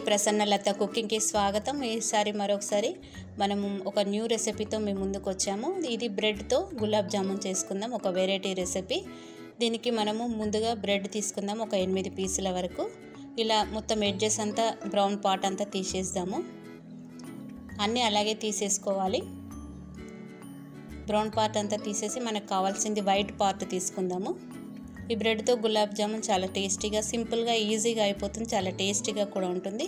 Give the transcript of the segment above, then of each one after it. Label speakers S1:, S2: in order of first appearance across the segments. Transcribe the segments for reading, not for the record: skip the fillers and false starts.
S1: ప్రసన్నలత కుకింగ్కి స్వాగతం. ఈసారి మరొకసారి మనము ఒక న్యూ రెసిపీతో మీ ముందుకు వచ్చాము. ఇది బ్రెడ్తో గులాబ్ జామున్ చేసుకుందాం, ఒక వెరైటీ రెసిపీ. దీనికి మనము ముందుగా బ్రెడ్ తీసుకుందాం, ఒక 8 పీసుల వరకు. ఇలా మొత్తం ఎడ్జెస్ అంతా బ్రౌన్ పార్ట్ అంతా తీసేద్దాము. అన్నీ అలాగే తీసేసుకోవాలి. బ్రౌన్ పార్ట్ అంతా తీసేసి మనకు కావాల్సింది వైట్ పార్ట్ తీసుకుందాము. ఈ బ్రెడ్తో గులాబ్ జామున్ చాలా టేస్టీగా, సింపుల్గా, ఈజీగా అయిపోతుంది. చాలా టేస్టీగా కూడా ఉంటుంది.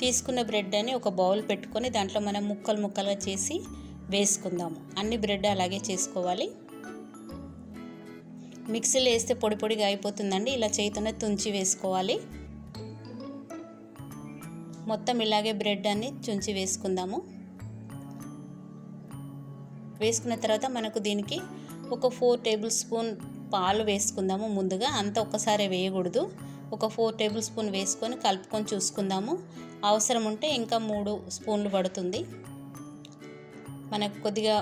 S1: తీసుకున్న బ్రెడ్ అని ఒక బౌల్ పెట్టుకొని దాంట్లో మనం ముక్కలు ముక్కలుగా చేసి వేసుకుందాము. అన్ని బ్రెడ్ అలాగే చేసుకోవాలి. మిక్సీలో వేస్తే పొడి పొడిగా అయిపోతుందండి. ఇలా చేతితోనే తుంచి వేసుకోవాలి. మొత్తం ఇలాగే బ్రెడ్ అన్ని తుంచి వేసుకుందాము. వేసుకున్న తర్వాత మనకు దీనికి ఒక 4 టేబుల్ స్పూన్ పాలు వేసుకుందాము. ముందుగా అంతా ఒక్కసారి వేయకూడదు. ఒక 4 టేబుల్ స్పూన్ వేసుకొని కలుపుకొని చూసుకుందాము. అవసరం ఉంటే ఇంకా 3 స్పూన్లు పడుతుంది. మనకు కొద్దిగా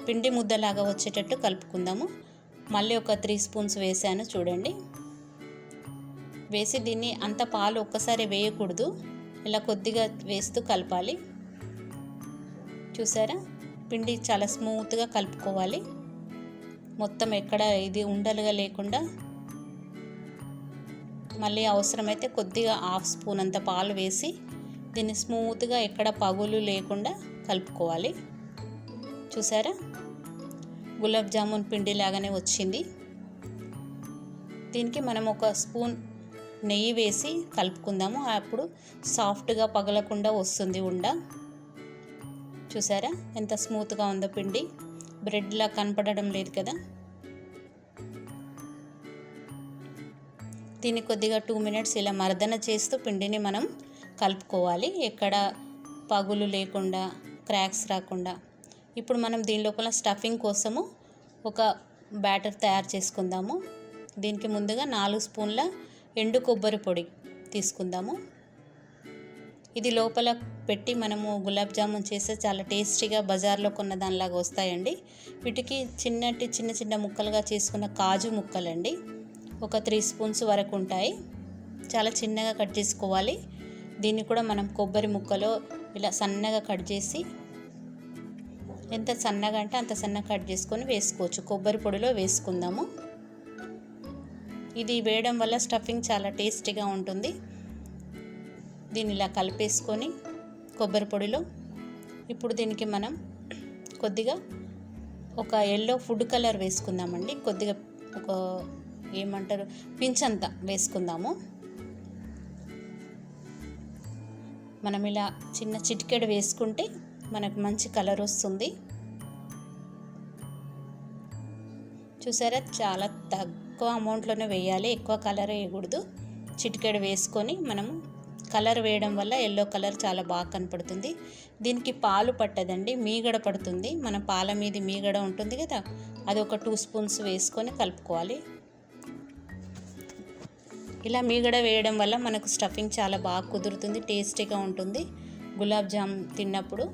S1: పిండి ముద్దలాగా వచ్చేటట్టు కలుపుకుందాము. మళ్ళీ ఒక 3 స్పూన్స్ వేసాను చూడండి. వేసి దీన్ని అంత పాలు ఒక్కసారి వేయకూడదు. ఇలా కొద్దిగా వేస్తూ కలపాలి. చూసారా, పిండి చాలా స్మూత్గా కలుపుకోవాలి. మొత్తం ఎక్కడ ఇది ఉండలుగా లేకుండా. మళ్ళీ అవసరమైతే కొద్దిగా 1/2 స్పూన్ అంత పాలు వేసి దీన్ని స్మూత్గా ఎక్కడ పగులు లేకుండా కలుపుకోవాలి. చూసారా, గులాబ్ జామున్ పిండి లాగానే వచ్చింది. దీనికి మనం ఒక స్పూన్ నెయ్యి వేసి కలుపుకుందాము. అప్పుడు సాఫ్ట్గా పగలకుండా వస్తుంది ఉండ. చూసారా ఎంత స్మూత్గా ఉందో పిండి. బ్రెడ్లా కనపడడం లేదు కదా. దీన్ని కొద్దిగా 2 మినిట్స్ ఇలా మర్దన చేస్తూ పిండిని మనం కలుపుకోవాలి, ఎక్కడ పగులు లేకుండా, క్రాక్స్ రాకుండా. ఇప్పుడు మనం దీని లోపల స్టఫింగ్ కోసము ఒక బ్యాటర్ తయారు చేసుకుందాము. దీనికి ముందుగా 4 స్పూన్ల ఎండు కొబ్బరి పొడి తీసుకుందాము. ఇది లోపల పెట్టి మనము గులాబ్ జామున్ చేస్తే చాలా టేస్టీగా బజార్లో కొన్న దానిలాగా వస్తాయండి. వీటికి చిన్న చిన్న ముక్కలుగా చేసుకున్న కాజు ముక్కలండి. ఒక 3 స్పూన్స్ వరకు ఉంటాయి. చాలా చిన్నగా కట్ చేసుకోవాలి. దీన్ని కూడా మనం కొబ్బరి ముక్కలో ఇలా సన్నగా కట్ చేసి, ఎంత సన్నగా అంటే అంత సన్నగా కట్ చేసుకొని వేసుకోవచ్చు. కొబ్బరి పొడిలో వేసుకుందాము. ఇది వేయడం వల్ల స్టఫింగ్ చాలా టేస్టీగా ఉంటుంది. దీన్ని ఇలా కలిపేసుకొని కొబ్బరి పొడిలో, ఇప్పుడు దీనికి మనం కొద్దిగా ఒక ఎల్లో ఫుడ్ కలర్ వేసుకుందామండి. కొద్దిగా ఒక ఏమంటారు పించంతా వేసుకుందాము. మనం ఇలా చిన్న చిటికెడు వేసుకుంటే మనకు మంచి కలర్ వస్తుంది. చూసారా, చాలా తక్కువ అమౌంట్లోనే వేయాలి, ఎక్కువ కలర్ వేయకూడదు. చిటికెడు వేసుకొని మనము కలర్ వేయడం వల్ల ఎల్లో కలర్ చాలా బాగా కనపడుతుంది. దీనికి పాలు పట్టదండి, మీగడ పడుతుంది. మన పాల మీద మీగడ ఉంటుంది కదా, అది ఒక 2 స్పూన్స్ వేసుకొని కలుపుకోవాలి. ఇలా మీగడ వేయడం వల్ల మనకు స్టఫింగ్ చాలా బాగా కుదురుతుంది, టేస్టీగా ఉంటుంది గులాబ్ జామ్ తిన్నప్పుడు.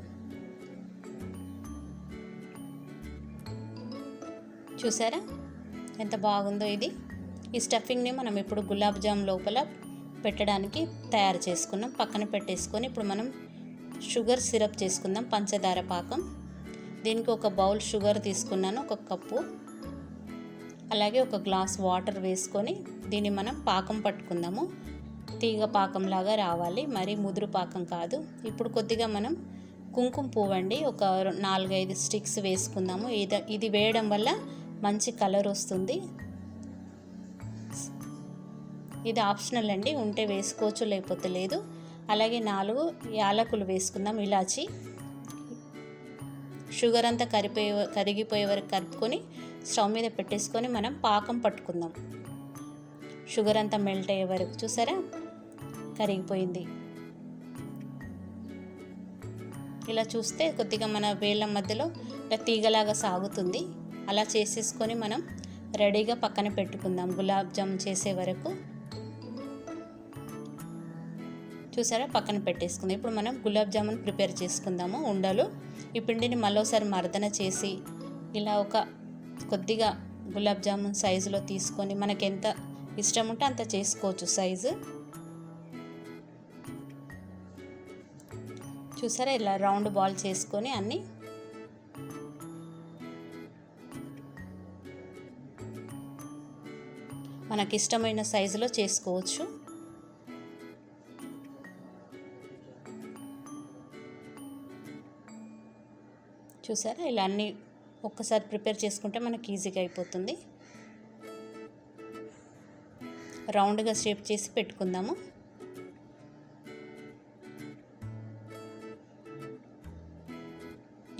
S1: చూసారా ఎంత బాగుందో ఇది. ఈ స్టఫింగ్ని మనం ఇప్పుడు గులాబ్ జామ్ లోపల పెట్టడానికి తయారు చేసుకున్నాం. పక్కన పెట్టేసుకొని ఇప్పుడు మనం షుగర్ సిరప్ చేసుకుందాం, పంచదార పాకం. దీనికి ఒక బౌల్ షుగర్ తీసుకున్నాను, 1 కప్పు. అలాగే 1 గ్లాస్ వాటర్ వేసుకొని దీన్ని మనం పాకం పట్టుకుందాము. తీగ పాకంలాగా రావాలి, మరి ముదురు పాకం కాదు. ఇప్పుడు కొద్దిగా మనం కుంకుమ పువ్వండి, ఒక 4-5 స్టిక్స్ వేసుకుందాము. ఇది వేయడం వల్ల మంచి కలర్ వస్తుంది. ఇది ఆప్షనల్ అండి, ఉంటే వేసుకోవచ్చు, లేకపోతే లేదు. అలాగే 4 యాలకులు వేసుకుందాం, ఇలాచి. షుగర్ అంతా కరిగిపోయే వరకు కలుపుకొని స్టవ్ మీద పెట్టేసుకొని మనం పాకం పట్టుకుందాం. షుగర్ అంతా మెల్ట్ అయ్యే వరకు. చూసారా, కరిగిపోయింది. ఇలా చూస్తే కొద్దిగా మన వేళ్ళ మధ్యలో ఇలా తీగలాగా సాగుతుంది. అలా చేసేసుకొని మనం రెడీగా పక్కన పెట్టుకుందాం గులాబ్ జామున్ చేసే వరకు. చూసారా, పక్కన పెట్టేసుకుందాం. ఇప్పుడు మనం గులాబ్ జామున్ ప్రిపేర్ చేసుకుందాము ఉండలు. ఈ పిండిని మరోసారి మర్దన చేసి ఇలా ఒక కొద్దిగా గులాబ్ జామున్ సైజులో తీసుకొని మనకి ఎంత ఇష్టం ఉంటే అంత చేసుకోవచ్చు సైజు. చూసారా ఇలా రౌండ్ బాల్ చేసుకొని అన్నీ మనకి ఇష్టమైన సైజులో చేసుకోవచ్చు. చూసారా ఇలా అన్నీ ఒక్కసారి ప్రిపేర్ చేసుకుంటే మనకి ఈజీగా అయిపోతుంది. రౌండ్గా షేప్ చేసి పెట్టుకుందాము.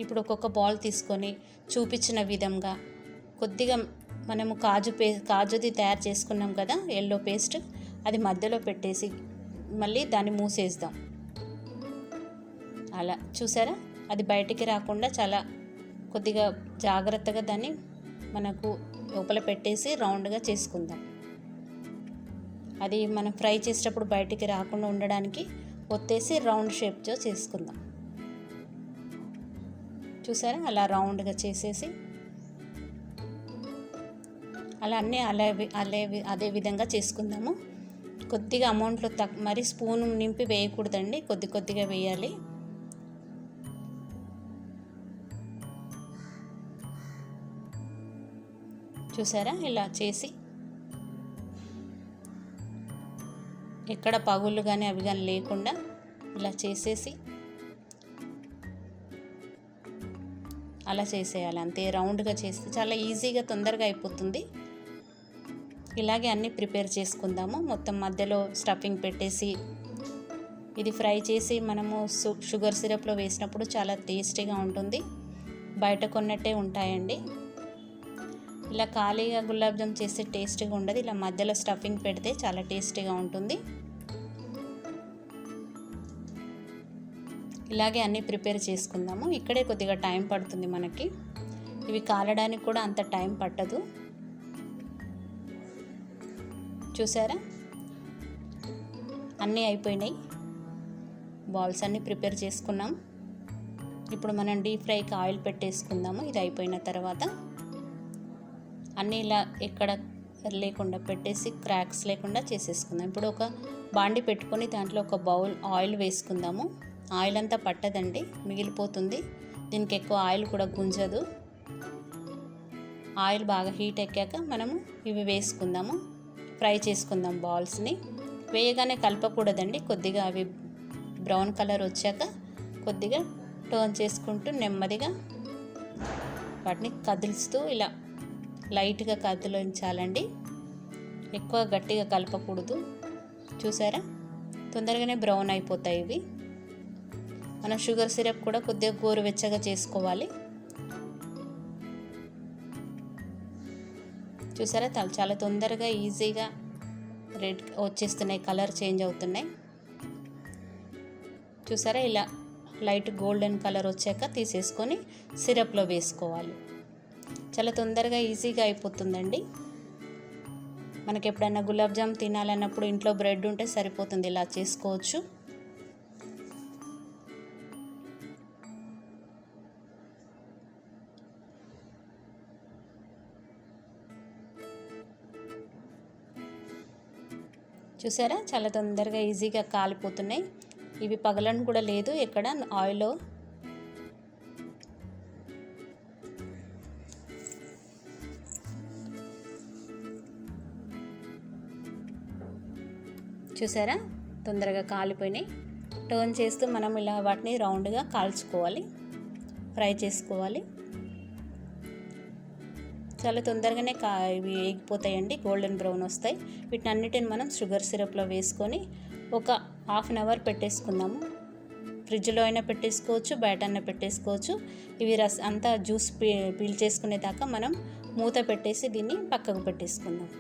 S1: ఇప్పుడు ఒక్కొక్క బాల్ తీసుకొని చూపించిన విధంగా కొద్దిగా మనము కాజుది తయారు చేసుకున్నాం కదా ఎల్లో పేస్ట్, అది మధ్యలో పెట్టేసి మళ్ళీ దాన్ని మూసేద్దాం. అలా చూసారా అది బయటికి రాకుండా చాలా కొద్దిగా జాగ్రత్తగా దాన్ని మనకు లోపల పెట్టేసి రౌండ్గా చేసుకుందాం. అది మనం ఫ్రై చేసేటప్పుడు బయటికి రాకుండా ఉండడానికి ఒత్తేసి రౌండ్ షేప్తో చేసుకుందాం. చూసారా అలా రౌండ్గా చేసేసి అలా అన్నీ అదే విధంగా చేసుకుందాము. కొద్దిగా అమౌంట్లో మరి స్పూన్ నింపి వేయకూడదండి, కొద్దిగా వేయాలి. చూసారా ఇలా చేసి ఎక్కడ పగుళ్ళు కానీ అవి కానీ లేకుండా ఇలా చేసేసి అలా చేసేయాలి. అంతే రౌండ్గా చేస్తే చాలా ఈజీగా తొందరగా అయిపోతుంది. ఇలాగే అన్నీ ప్రిపేర్ చేసుకుందాము. మొత్తం మధ్యలో స్టఫింగ్ పెట్టేసి ఇది ఫ్రై చేసి మనము షుగర్ సిరప్లో వేసినప్పుడు చాలా టేస్టీగా ఉంటుంది. బయట కొన్నట్టే ఉంటాయండి. ఇలా ఖాళీగా గులాబ్ జామ్ చేస్తే టేస్టీగా ఉండదు. ఇలా మధ్యలో స్టఫింగ్ పెడితే చాలా టేస్టీగా ఉంటుంది. ఇలాగే అన్నీ ప్రిపేర్ చేసుకుందాము. ఇక్కడే కొద్దిగా టైం పడుతుంది మనకి, ఇవి కాలడానికి కూడా అంత టైం పట్టదు. చూసారా అన్నీ అయిపోయినాయి. బాల్స్ అన్నీ ప్రిపేర్ చేసుకున్నాం. ఇప్పుడు మనం డీప్ ఫ్రైకి ఆయిల్ పెట్టేసుకుందాము. ఇది అయిపోయిన తర్వాత అన్నీ ఇలా ఎక్కడ లేకుండా పెట్టేసి క్రాక్స్ లేకుండా చేసేసుకుందాం. ఇప్పుడు ఒక బాండి పెట్టుకొని దాంట్లో ఒక బౌల్ ఆయిల్ వేసుకుందాము. ఆయిల్ అంతా పట్టదండి, మిగిలిపోతుంది. దీనికి ఎక్కువ ఆయిల్ కూడా గుంజదు. ఆయిల్ బాగా హీట్ ఎక్కాక మనము ఇవి వేసుకుందాము. ఫ్రై చేసుకుందాం బాల్స్ని. వేయగానే కలపకూడదండి, కొద్దిగా అవి బ్రౌన్ కలర్ వచ్చాక కొద్దిగా టర్న్ చేసుకుంటూ నెమ్మదిగా వాటిని కదిలిస్తూ ఇలా లైట్గా కదిలించాలండి, ఎక్కువ గట్టిగా కలపకూడదు. చూసారా తొందరగానే బ్రౌన్ అయిపోతాయి ఇవి. మనం షుగర్ సిరప్ కూడా కొద్దిగా గోరువెచ్చగా చేసుకోవాలి. చూసారా చాలా తొందరగా ఈజీగా రెడ్ వచ్చేస్తున్నాయి, కలర్ చేంజ్ అవుతున్నాయి. చూసారా ఇలా లైట్ గోల్డెన్ కలర్ వచ్చాక తీసేసుకొని సిరప్లో వేసుకోవాలి. చాలా తొందరగా ఈజీగా అయిపోతుందండి. మనకి ఎప్పుడైనా గులాబ్ జామ్ తినాలన్నప్పుడు ఇంట్లో బ్రెడ్ ఉంటే సరిపోతుంది, ఇలా చేసుకోవచ్చు. చూసారా చాలా తొందరగా ఈజీగా కాలిపోతున్నాయి. ఇవి పగలను కూడా లేదు ఎక్కడ ఆయిల్లో. చూసారా తొందరగా కాలిపోయినాయి. టర్న్ చేస్తూ మనం ఇలా వాటిని రౌండ్గా కాల్చుకోవాలి, ఫ్రై చేసుకోవాలి. చాలా తొందరగానే ఇవి వేగిపోతాయండి, గోల్డెన్ బ్రౌన్ వస్తాయి. వీటిని అన్నిటిని మనం షుగర్ సిరప్లో వేసుకొని ఒక హాఫ్ అన్ అవర్ పెట్టేసుకుందాము. ఫ్రిడ్జ్లో అయినా పెట్టేసుకోవచ్చు, బయట అయినా పెట్టేసుకోవచ్చు. ఇవి అంతా జ్యూస్ పీల్చేసుకునేదాకా మనం మూత పెట్టేసి దీన్ని పక్కకు పెట్టేసుకుందాం.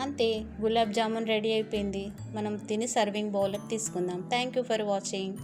S1: అంతే, గులాబ్ జామున్ రెడీ అయిపోయింది. మనం తిని సర్వింగ్ బౌల్కి తీసుకుందాం. Thank you for watching.